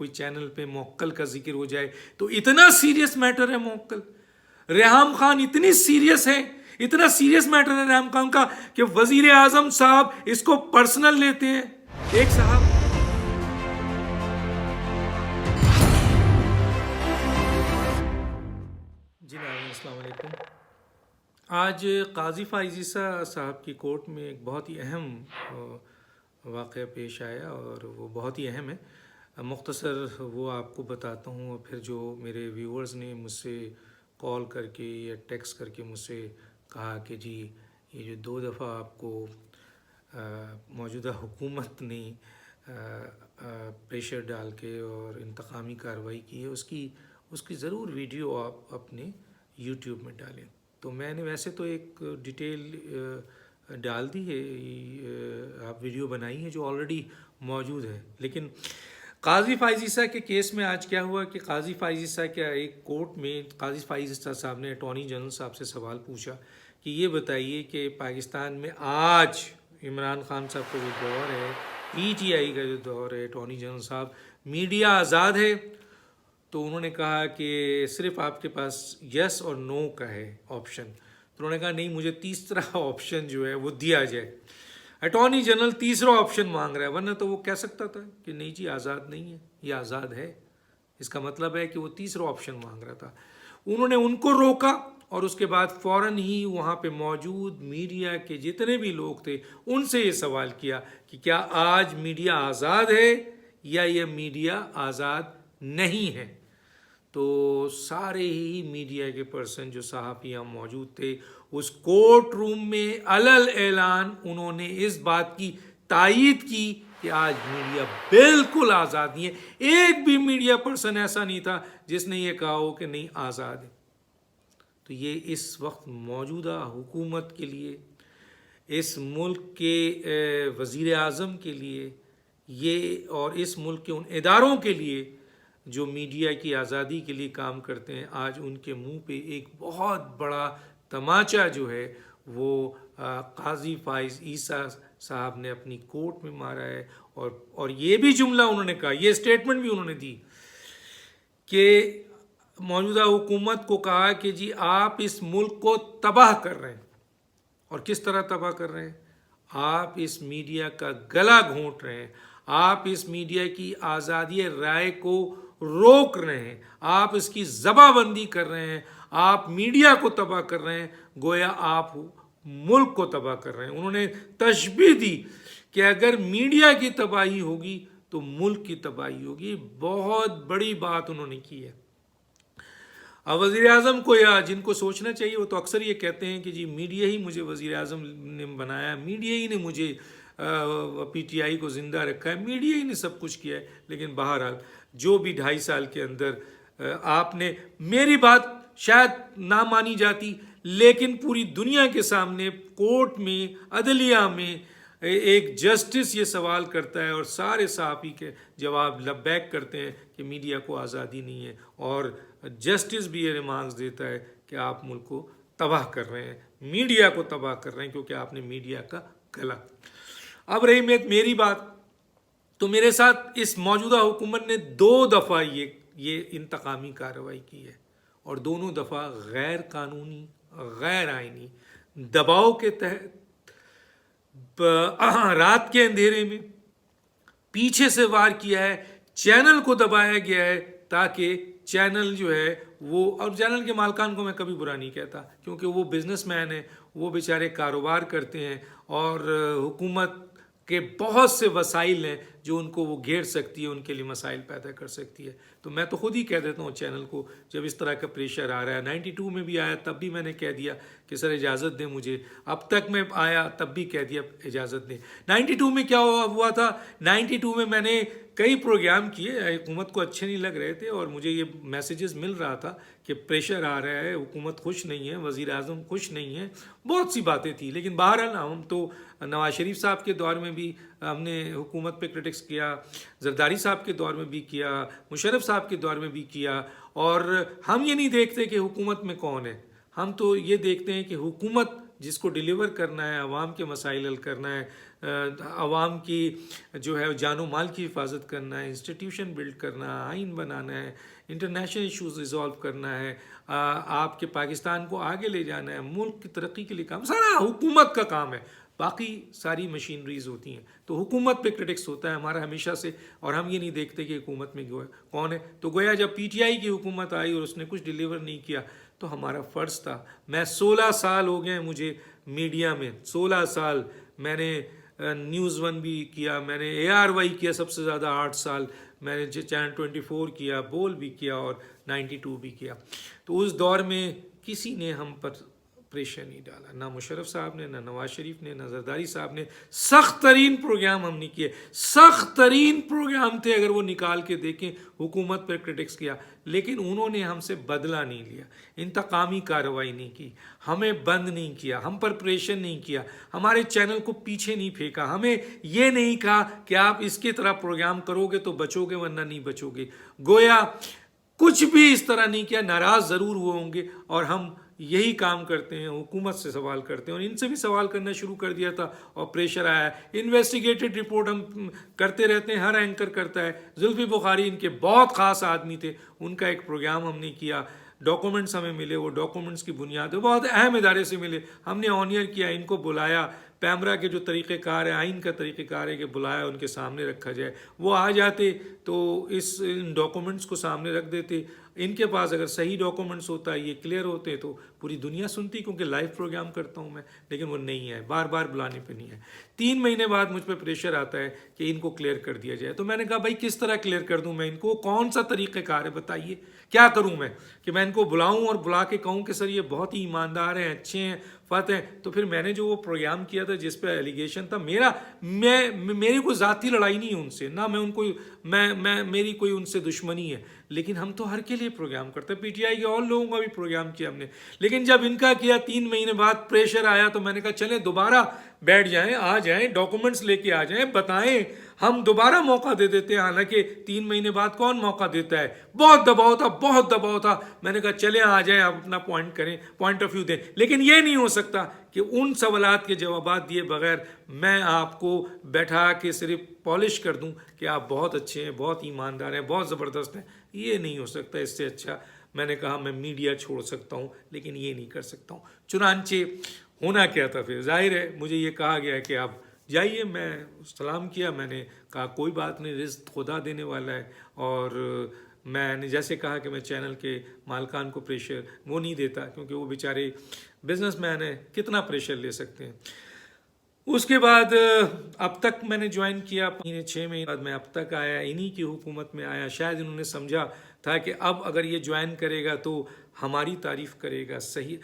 کوئی چینل پہ موکل کا ذکر ہو جائے تو اتنا سیریس میٹر ہے موکل. ریحام خان اتنی سیریس ہے, اتنا سیریس میٹر ہے ریحام خان کا کہ وزیر اعظم صاحب اس کو پرسنل لیتے ہیں. ایک صاحب جی السلام علیکم. آج قاضی فائز عیسیٰ صاحب کی کورٹ میں ایک بہت ہی اہم واقعہ پیش آیا اور وہ بہت ہی اہم ہے. مختصر وہ آپ کو بتاتا ہوں, اور پھر جو میرے ویورز نے مجھ سے کال کر کے یا ٹیکسٹ کر کے مجھ سے کہا کہ جی یہ جو 2 دفعہ آپ کو موجودہ حکومت نے پریشر ڈال کے اور انتقامی کارروائی کی ہے, اس کی ضرور ویڈیو آپ اپنے یوٹیوب میں ڈالیں. تو میں نے ویسے تو ایک ڈیٹیل ڈال دی ہے, آپ ویڈیو بنائی ہے جو آلریڈی موجود ہے. لیکن قاضی فائز عیسیٰ کے کیس میں آج کیا ہوا کہ قاضی فائز عیسیٰ کے ایک کورٹ میں قاضی فائز عیسیٰ صاحب نے اٹارنی جنرل صاحب سے سوال پوچھا کہ یہ بتائیے کہ پاکستان میں آج عمران خان صاحب کا جو دور ہے, پی ٹی آئی کا جو دور ہے, اٹارنی جنرل صاحب میڈیا آزاد ہے؟ تو انہوں نے کہا کہ صرف آپ کے پاس یس اور نو کا ہے آپشن. تو انہوں نے کہا نہیں, مجھے تیسرا آپشن جو ہے وہ دیا جائے. اٹارنی جنرل تیسرا آپشن مانگ رہا ہے, ورنہ تو وہ کہہ سکتا تھا کہ نہیں جی آزاد نہیں ہے, یہ آزاد ہے. اس کا مطلب ہے کہ وہ تیسرا آپشن مانگ رہا تھا. انہوں نے ان کو روکا اور اس کے بعد فوراً ہی وہاں پہ موجود میڈیا کے جتنے بھی لوگ تھے ان سے یہ سوال کیا کہ کیا آج میڈیا آزاد ہے یا یہ میڈیا آزاد نہیں ہے. تو سارے ہی میڈیا کے پرسن جو صحافیاں موجود تھے اس کورٹ روم میں علل اعلان انہوں نے اس بات کی تائید کی کہ آج میڈیا بالکل آزاد نہیں ہے. ایک بھی میڈیا پرسن ایسا نہیں تھا جس نے یہ کہا ہو کہ نہیں آزاد ہے. تو یہ اس وقت موجودہ حکومت کے لیے, اس ملک کے وزیر اعظم کے لیے, یہ اور اس ملک کے ان اداروں کے لیے جو میڈیا کی آزادی کے لیے کام کرتے ہیں, آج ان کے منہ پہ ایک بہت بڑا تماچا جو ہے وہ قاضی فائز عیسیٰ صاحب نے اپنی کورٹ میں مارا ہے. اور یہ بھی جملہ انہوں نے کہا, یہ اسٹیٹمنٹ بھی انہوں نے دی کہ موجودہ حکومت کو کہا کہ جی آپ اس ملک کو تباہ کر رہے ہیں. اور کس طرح تباہ کر رہے ہیں؟ آپ اس میڈیا کا گلا گھونٹ رہے ہیں, آپ اس میڈیا کی آزادی رائے کو روک رہے ہیں, آپ اس کی زباں بندی کر رہے ہیں, آپ میڈیا کو تباہ کر رہے ہیں, گویا آپ ملک کو تباہ کر رہے ہیں. انہوں نے تشبیہ دی کہ اگر میڈیا کی تباہی ہوگی تو ملک کی تباہی ہوگی. بہت بڑی بات انہوں نے کی ہے. اب وزیر اعظم کو یا جن کو سوچنا چاہیے وہ تو اکثر یہ کہتے ہیں کہ جی میڈیا ہی مجھے وزیر اعظم نے بنایا, میڈیا ہی نے مجھے پی ٹی آئی کو زندہ رکھا ہے, میڈیا ہی نے سب کچھ کیا ہے. لیکن بہرحال جو بھی 2.5 سال کے اندر آپ نے, میری بات شاید نہ مانی جاتی لیکن پوری دنیا کے سامنے کورٹ میں, عدلیہ میں ایک جسٹس یہ سوال کرتا ہے اور سارے صحافی کے جواب لبیک کرتے ہیں کہ میڈیا کو آزادی نہیں ہے, اور جسٹس بھی یہ ریمارکس دیتا ہے کہ آپ ملک کو تباہ کر رہے ہیں, میڈیا کو تباہ کر رہے ہیں کیونکہ آپ نے میڈیا کا گلا. اب رہی میری بات, تو میرے ساتھ اس موجودہ حکومت نے 2 دفعہ یہ انتقامی کارروائی کی ہے, اور دونوں دفعہ غیر قانونی, غیر آئینی دباؤ کے تحت, رات کے اندھیرے میں پیچھے سے وار کیا ہے. چینل کو دبایا گیا ہے تاکہ چینل جو ہے وہ, اور چینل کے مالکان کو میں کبھی برا نہیں کہتا کیونکہ وہ بزنس مین ہیں, وہ بیچارے کاروبار کرتے ہیں, اور حکومت کے بہت سے وسائل ہیں جو ان کو وہ گھیر سکتی ہے, ان کے لیے مسائل پیدا کر سکتی ہے. تو میں تو خود ہی کہہ دیتا ہوں چینل کو جب اس طرح کا پریشر آ رہا ہے, 92 میں بھی آیا تب بھی میں نے کہہ دیا کہ سر اجازت دیں مجھے, اب تک میں آیا تب بھی کہہ دیا اجازت دیں. 92 میں کیا ہوا تھا, 92 میں میں نے کئی پروگرام کیے, حکومت کو اچھے نہیں لگ رہے تھے اور مجھے یہ میسیجز مل رہا تھا کہ پریشر آ رہا ہے, حکومت خوش نہیں ہے, وزیر اعظم خوش نہیں ہے, بہت سی باتیں تھیں. لیکن بہرحال ہم تو نواز شریف صاحب کے دور میں بھی ہم نے حکومت پہ کرٹکس کیا, زرداری صاحب کے دور میں بھی کیا, مشرف صاحب کے دور میں بھی کیا, اور ہم یہ نہیں دیکھتے کہ حکومت میں کون ہے, ہم تو یہ دیکھتے ہیں کہ حکومت جس کو ڈیلیور کرنا ہے, عوام کے مسائل حل کرنا ہے, عوام کی جو ہے جان و مال کی حفاظت کرنا ہے، انسٹیٹیوشن بلڈ کرنا ہے، آئین بنانا ہے، انٹرنیشنل ایشوز ریزالو کرنا ہے، آپ کے پاکستان کو آگے لے جانا ہے، ملک کی ترقی کے لیے کام سارا حکومت کا کام ہے، باقی ساری مشینریز ہوتی ہیں. تو حکومت پہ کرٹکس ہوتا ہے ہمارا ہمیشہ سے، اور ہم یہ نہیں دیکھتے کہ حکومت میں کون ہے. تو گویا جب پی ٹی آئی کی حکومت آئی اور اس نے کچھ ڈیلیور نہیں کیا تو ہمارا فرض تھا. میں 16 سال ہو گئے ہیں مجھے میڈیا میں، 16 سال میں نے نیوز 1 بھی کیا، میں نے ARY کیا سب سے زیادہ 8 سال، میں نے چینل 24 کیا، بول بھی کیا اور 92 بھی کیا. تو اس دور میں کسی نے ہم پر پریشر نہیں ڈالا، نہ مشرف صاحب نے، نہ نواز شریف نے، نہ زرداری صاحب نے. سخت ترین پروگرام ہم نے کیے، سخت ترین پروگرام تھے، اگر وہ نکال کے دیکھیں حکومت پر کرٹکس کیا، لیکن انہوں نے ہم سے بدلہ نہیں لیا، انتقامی کارروائی نہیں کی، ہمیں بند نہیں کیا، ہم پر پریشر نہیں کیا، ہمارے چینل کو پیچھے نہیں پھینکا، ہمیں یہ نہیں کہا کہ آپ اس کی طرح پروگرام کرو گے تو بچو گے ورنہ نہیں بچو گے. گویا کچھ بھی اس طرح نہیں کیا. ناراض ضرور ہوئے ہوں گے، اور ہم یہی کام کرتے ہیں، حکومت سے سوال کرتے ہیں، اور ان سے بھی سوال کرنا شروع کر دیا تھا اور پریشر آیا ہے. انویسٹیگیٹڈ رپورٹ ہم کرتے رہتے ہیں، ہر اینکر کرتا ہے. زلفی بخاری ان کے بہت خاص آدمی تھے، ان کا ایک پروگرام ہم نے کیا، ڈاکومنٹس ہمیں ملے، وہ ڈاکومنٹس کی بنیاد بہت اہم ادارے سے ملے، ہم نے آنیئر کیا، ان کو بلایا. پیمرا کے جو طریقہ کار ہے، آئین کا طریقہ کار ہے کہ بلایا، ان کے سامنے رکھا جائے. وہ آ جاتے تو ان ڈاکومنٹس کو سامنے رکھ دیتے. ان کے پاس اگر صحیح ڈاکومنٹس ہوتا ہے، یہ کلیئر ہوتے تو پوری دنیا سنتی، کیونکہ لائیو پروگرام کرتا ہوں میں، لیکن وہ نہیں ہے، بار بار بلانے پہ نہیں ہے. 3 مہینے بعد مجھ پہ پریشر آتا ہے کہ ان کو کلیئر کر دیا جائے. تو میں نے کہا بھائی کس طرح کلیئر کر دوں میں ان کو، کون سا طریقہ کار ہے بتائیے، کیا کروں میں کہ میں ان کو بلاؤں اور بلا کے کہوں کہ سر یہ بہت ہی ایماندار ہیں، اچھے ہیں، فتح ہیں. تو پھر میں نے جو وہ پروگرام کیا تھا جس پہ ایلیگیشن تھا، میری کوئی ذاتی لڑائی نہیں ہے ان سے، نہ میں ان کو میری کوئی ان سے دشمنی ہے، لیکن ہم تو ہر کے لیے پروگرام کرتے ہیں. پی ٹی آئی کے اور لوگوں کا بھی پروگرام کیا ہم نے، لیکن جب ان کا کیا 3 مہینے بعد پریشر آیا تو میں نے کہا چلیں دوبارہ بیٹھ جائیں، آ جائیں، ڈاکومنٹس لے کے آ جائیں، بتائیں، ہم دوبارہ موقع دے دیتے ہیں. حالانکہ 3 مہینے بعد کون موقع دیتا ہے، بہت دباؤ تھا، بہت دباؤ تھا. میں نے کہا چلیں آ جائیں، آپ اپنا پوائنٹ کریں، پوائنٹ آف ویو دیں. لیکن یہ نہیں ہو سکتا کہ ان سوالات کے جوابات دیے بغیر میں آپ کو بیٹھا کے صرف پالش کر دوں کہ آپ بہت اچھے ہیں، بہت ایماندار ہیں، بہت زبردست ہیں. یہ نہیں ہو سکتا. اس سے اچھا میں نے کہا میں میڈیا چھوڑ سکتا ہوں، لیکن یہ نہیں کر سکتا ہوں. چنانچہ ہونا کیا تھا پھر، ظاہر ہے مجھے یہ کہا گیا کہ آپ جائیے. میں سلام کیا، میں نے کہا کوئی بات نہیں، رزق خدا دینے والا ہے. اور میں نے جیسے کہا کہ میں چینل کے مالکان کو پریشر وہ نہیں دیتا، کیونکہ وہ بیچارے بزنس مین ہیں، کتنا پریشر لے سکتے ہیں. اس کے بعد اب تک میں نے جوائن کیا 6 مہینے بعد میں اب تک آیا، انہی کی حکومت میں آیا. شاید انہوں نے سمجھا تھا کہ اب اگر یہ جوائن کرے گا تو ہماری تعریف کرے گا، صحیح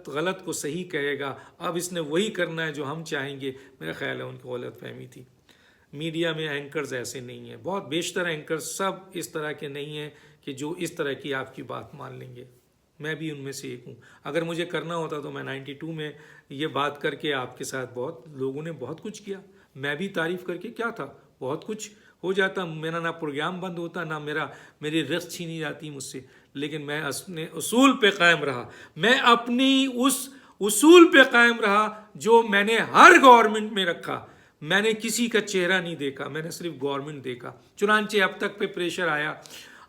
غلط کو صحیح کہے گا، اب اس نے وہی کرنا ہے جو ہم چاہیں گے. میرا خیال ہے ان کی غلط فہمی تھی. میڈیا میں اینکرز ایسے نہیں ہیں، بہت بیشتر اینکرز سب اس طرح کے نہیں ہیں کہ جو اس طرح کی آپ کی بات مان لیں گے. میں بھی ان میں سے ایک ہوں. اگر مجھے کرنا ہوتا تو میں 92 میں یہ بات کر کے آپ کے ساتھ بہت لوگوں نے بہت کچھ کیا، میں بھی تعریف کر کے کیا تھا، بہت کچھ ہو جاتا. میرا نہ پروگرام بند ہوتا، نہ میری رزق چھینی جاتی مجھ سے. لیکن میں اپنے اصول پہ قائم رہا، میں اپنی اس اصول پہ قائم رہا جو میں نے ہر گورنمنٹ میں رکھا. میں نے کسی کا چہرہ نہیں دیکھا، میں نے صرف گورنمنٹ دیکھا. چنانچہ اب تک پہ پریشر آیا،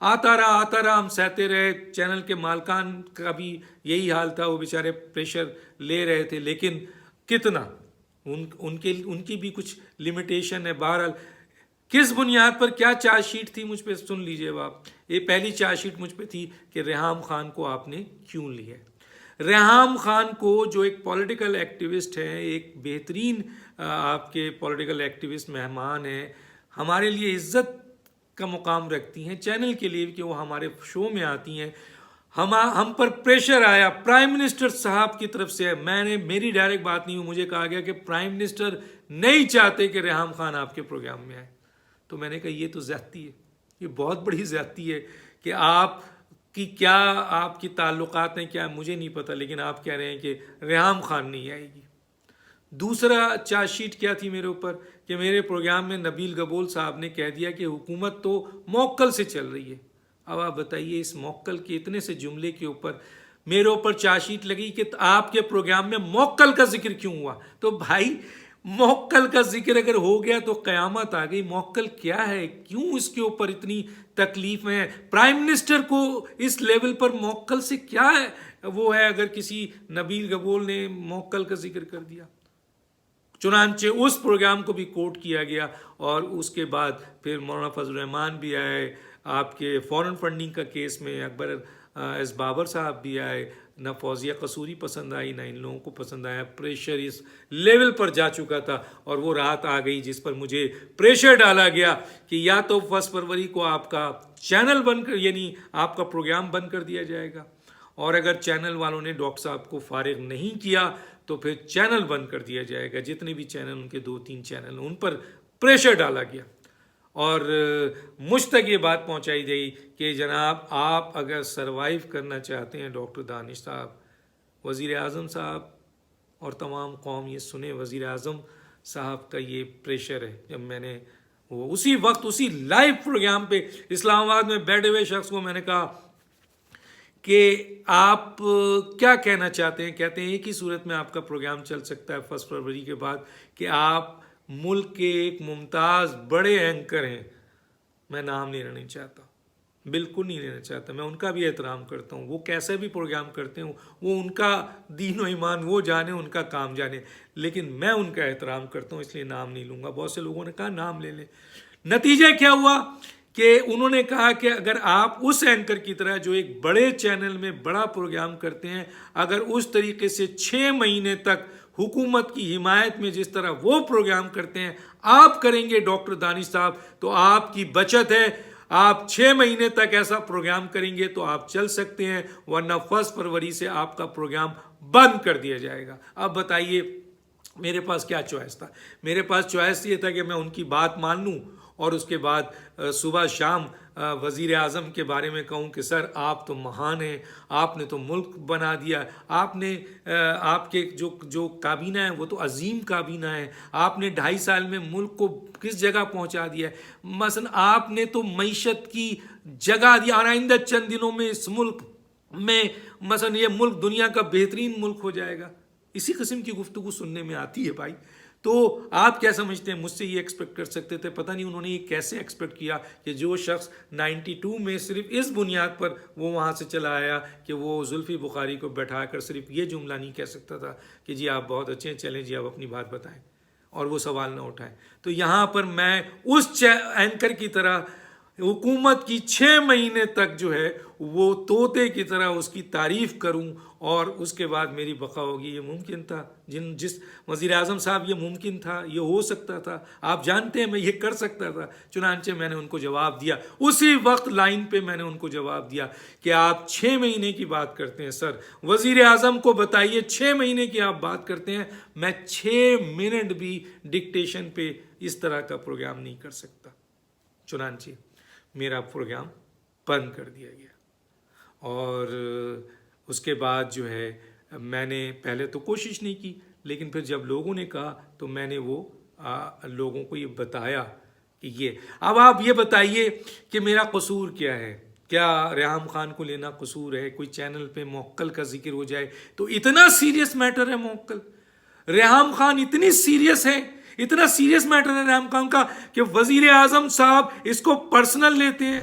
آتا رہا، ہم سہتے رہے. چینل کے مالکان کا بھی یہی حال تھا، وہ بیچارے پریشر لے رہے تھے، لیکن کتنا، ان کی بھی کچھ لمیٹیشن ہے. بہرحال کس بنیاد پر کیا چارج شیٹ تھی مجھ پہ سن لیجئے آپ. یہ پہلی چارج شیٹ مجھ پہ تھی کہ ریحام خان کو آپ نے کیوں لیا. ریحام خان کو جو ایک پولیٹیکل ایکٹیوسٹ ہے، ایک بہترین آپ کے پولیٹیکل ایکٹیوسٹ مہمان ہیں، ہمارے لیے عزت کا مقام رکھتی ہیں، چینل کے لیے کہ وہ ہمارے شو میں آتی ہیں. ہم پر پریشر آیا پرائم منسٹر صاحب کی طرف سے. میری ڈائریکٹ بات نہیں ہوئی، مجھے کہا گیا کہ پرائم منسٹر نہیں چاہتے کہ ریحام خان آپ کے پروگرام میں آئے. تو میں نے کہا یہ تو زیادتی ہے، یہ بہت بڑی زیادتی ہے کہ آپ کی تعلقات ہیں کیا مجھے نہیں پتا، لیکن آپ کہہ رہے ہیں کہ ریحام خان نہیں آئے گی. دوسرا چارج شیٹ کیا تھی میرے اوپر کہ میرے پروگرام میں نبیل گبول صاحب نے کہہ دیا کہ حکومت تو موکل سے چل رہی ہے. اب آپ بتائیے اس موکل کے اتنے سے جملے کے اوپر میرے اوپر چارج شیٹ لگی کہ آپ کے پروگرام میں موکل کا ذکر کیوں ہوا. تو بھائی موکل کا ذکر اگر ہو گیا تو قیامت آ گئی. موکل کیا ہے, کیوں اس کے اوپر اتنی تکلیفیں ہیں؟ پرائم منسٹر کو اس لیول پر موکل سے کیا ہے وہ ہے اگر کسی نبیل گبول نے موکل کا ذکر کر دیا؟ چنانچہ اس پروگرام کو بھی کوٹ کیا گیا. اور اس کے بعد پھر مولانا فضل الرحمان بھی آئے, آپ کے فورن فنڈنگ کا کیس میں اکبر ایس بابر صاحب بھی آئے. نہ فوزیہ قصوری پسند آئی, نہ ان لوگوں کو پسند آیا. پریشر اس لیول پر جا چکا تھا, اور وہ رات آ گئی جس پر مجھے پریشر ڈالا گیا کہ یا تو 1 فروری کو آپ کا چینل بند کر, یعنی آپ کا پروگرام بند کر دیا جائے گا, اور اگر چینل والوں نے ڈاکٹر صاحب کو فارغ نہیں کیا تو پھر چینل بند کر دیا جائے گا. جتنے بھی چینل, ان کے 2-3 چینل, ان پر پریشر ڈالا گیا. اور مجھ تک یہ بات پہنچائی گئی کہ جناب آپ اگر سروائیو کرنا چاہتے ہیں, ڈاکٹر دانش صاحب, وزیر اعظم صاحب اور تمام قوم یہ سنیں, وزیر اعظم صاحب کا یہ پریشر ہے. جب میں نے وہ اسی وقت اسی لائیو پروگرام پہ اسلام آباد میں بیٹھے ہوئے شخص کو میں نے کہا کہ آپ کیا کہنا چاہتے ہیں؟ کہتے ہیں ایک ہی صورت میں آپ کا پروگرام چل سکتا ہے 1 فروری کے بعد, کہ آپ ملک کے ایک ممتاز بڑے اینکر ہیں. میں نام نہیں لینا چاہتا, بالکل نہیں لینا چاہتا. میں ان کا بھی احترام کرتا ہوں, وہ کیسے بھی پروگرام کرتے ہوں, وہ ان کا دین و ایمان وہ جانے, ان کا کام جانے, لیکن میں ان کا احترام کرتا ہوں, اس لیے نام نہیں لوں گا. بہت سے لوگوں نے کہا نام لے لیں. نتیجہ کیا ہوا کہ انہوں نے کہا کہ اگر آپ اس اینکر کی طرح جو ایک بڑے چینل میں بڑا پروگرام کرتے ہیں, اگر اس طریقے سے 6 مہینے تک حکومت کی حمایت میں جس طرح وہ پروگرام کرتے ہیں آپ کریں گے ڈاکٹر دانش صاحب, تو آپ کی بچت ہے. آپ 6 مہینے تک ایسا پروگرام کریں گے تو آپ چل سکتے ہیں, ورنہ 1 فروری سے آپ کا پروگرام بند کر دیا جائے گا. اب بتائیے میرے پاس کیا چوائس تھا؟ میرے پاس چوائس یہ تھا کہ میں ان کی بات مان لوں اور اس کے بعد صبح شام وزیر اعظم کے بارے میں کہوں کہ سر آپ تو مہان ہیں, آپ نے تو ملک بنا دیا, آپ نے آپ کے جو کابینہ ہے وہ تو عظیم کابینہ ہے, آپ نے 2.5 سال میں ملک کو کس جگہ پہنچا دیا ہے. مثلا آپ نے تو معیشت کی جگہ دیا, اور آئندہ چند دنوں میں اس ملک میں مثلا یہ ملک دنیا کا بہترین ملک ہو جائے گا. اسی قسم کی گفتگو سننے میں آتی ہے بھائی. تو آپ کیا سمجھتے ہیں مجھ سے یہ ایکسپیکٹ کر سکتے تھے؟ پتہ نہیں انہوں نے یہ کیسے ایکسپیکٹ کیا کہ جو شخص 92 میں صرف اس بنیاد پر وہ وہاں سے چلا آیا کہ وہ زلفی بخاری کو بیٹھا کر صرف یہ جملہ نہیں کہہ سکتا تھا کہ جی آپ بہت اچھے ہیں, چلیں جی آپ اپنی بات بتائیں, اور وہ سوال نہ اٹھائیں. تو یہاں پر میں اس اینکر کی طرح حکومت کی 6 مہینے تک جو ہے وہ طوطے کی طرح اس کی تعریف کروں, اور اس کے بعد میری بقا ہوگی. یہ ممکن تھا, جس وزیر اعظم صاحب یہ ممکن تھا, یہ ہو سکتا تھا, آپ جانتے ہیں میں یہ کر سکتا تھا. چنانچہ میں نے ان کو جواب دیا, اسی وقت لائن پہ میں نے ان کو جواب دیا کہ آپ 6 مہینے کی بات کرتے ہیں سر, وزیر اعظم کو بتائیے 6 مہینے کی آپ بات کرتے ہیں, میں 6 منٹ بھی ڈکٹیشن پہ اس طرح کا پروگرام نہیں کر سکتا. چنانچہ میرا پروگرام بند کر دیا گیا. اور اس کے بعد جو ہے میں نے پہلے تو کوشش نہیں کی, لیکن پھر جب لوگوں نے کہا تو میں نے وہ لوگوں کو یہ بتایا کہ یہ. اب آپ یہ بتائیے کہ میرا قصور کیا ہے؟ کیا ریحام خان کو لینا قصور ہے؟ کوئی چینل پہ موکل کا ذکر ہو جائے تو اتنا سیریس میٹر ہے موکل, ریحام خان اتنی سیریس ہے, اتنا سیریس میٹر ہے ریحام خان کا کہ وزیر اعظم صاحب اس کو پرسنل لیتے ہیں.